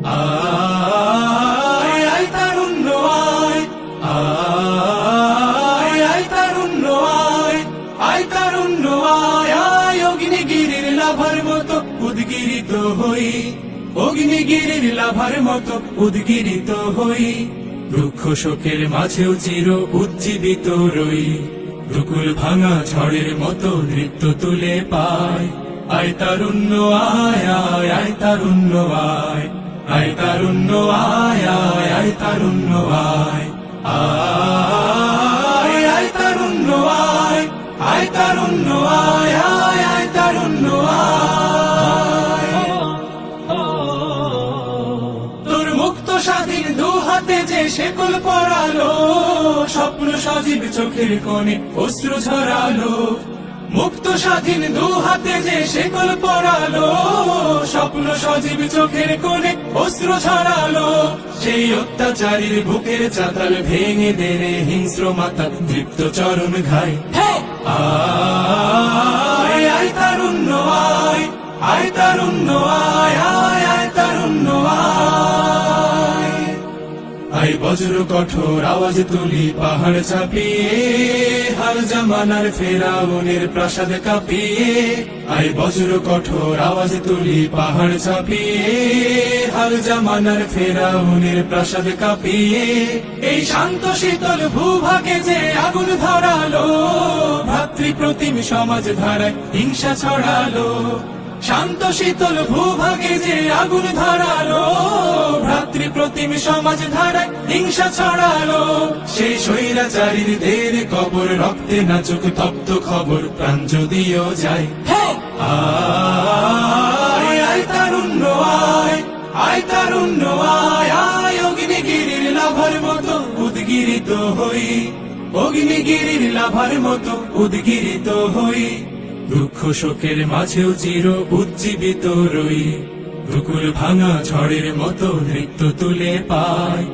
আয় আয় তারুণ্য আয়, আয় আয় তারুণ্য আয়, আয় তারুণ্য আয়, আয় অগ্নিগিরির লাভার মতো উদ্গিরিত হই, অগ্নিগিরির লাভার মতো উদ্গিরিত হই, দুঃখ শোকের মাঝেও চির উজ্জীবিত রই, দুকুল ভাঙা ঝড়ের মতো নৃত্য তুলে পায়। আয় তারুণ্য আয়, আয় আয় তারুণ্য আয়, আয় তারুণ্য আয়, আয় আয় তারুণ্য আয়, আয় আয় তারুণ্য আয়, আয় তারুণ্য আয়, আয় আয় তারুণ্য আয়। তোর মুক্ত স্বাধীন দু হাতে যে শেকল পরালো, স্বপ্ন সজীব চোখের কোণে অশ্রু ঝরালো, মুক্ত স্বাধীন দু হাতে যে শেকল পরালো, স্বপ্ন সজীব চোখের কোণে অশ্রু ঝরালো, সেই অত্যাচারীর বুকের চাতাল ভেঙে দে রে হিংস্র মাতা তৃপ্ত চরণ ঘাই। আয় আয় তারুণ্য আয়, আয় তারুণ্য আয়, আয় আয় তারুণ্য আয়। আয় বজ্র কঠোর আওয়াজ তুলি পাহাড় চাপিয়ে, হাল জামানার ফেরাউনের প্রাসাদ কাঁপিয়ে, আয় বজ্র কঠোর আওয়াজ তুলি পাহাড় চাপিয়ে, হাল জামানার ফেরাউনের প্রাসাদ কাঁপিয়ে, এই শান্ত শীতল ভূভাগে যে আগুন ধরালো, ভাতৃপ্রতিম সমাজ ধারায় হিংসা ছড়ালো, শান্ত শীতল ভূভাগে যে আগুন ধরালো, ভ্রাতৃপ্রতিম সমাজ ধারায় হিংসা ছড়ালো, সেই স্বৈরাচারীর দের কবর রক্তে নাচুক তপ্ত খবর প্রাণ যদিও যায়। আয় আয় তারুণ্য আয়, আয় তারুণ্য আয়, আয় অগ্নিগিরির লাভার মতো উদ্গিরিত হই, অগ্নিগিরির লাভার মতো উদ্গিরিত হই, দুঃখ শোকের মাঝেও চির উজ্জীবিত রই, দুকুল ভাঙা ঝড়ের মতো নৃত্য তুলে পায়।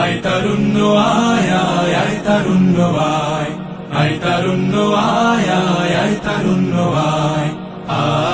আয় তারুণ্য আয়, আয় আয় তারুণ্য আয়, আয় তারুণ্য আয়, আয় আয় তারুণ্য আয়, আয়।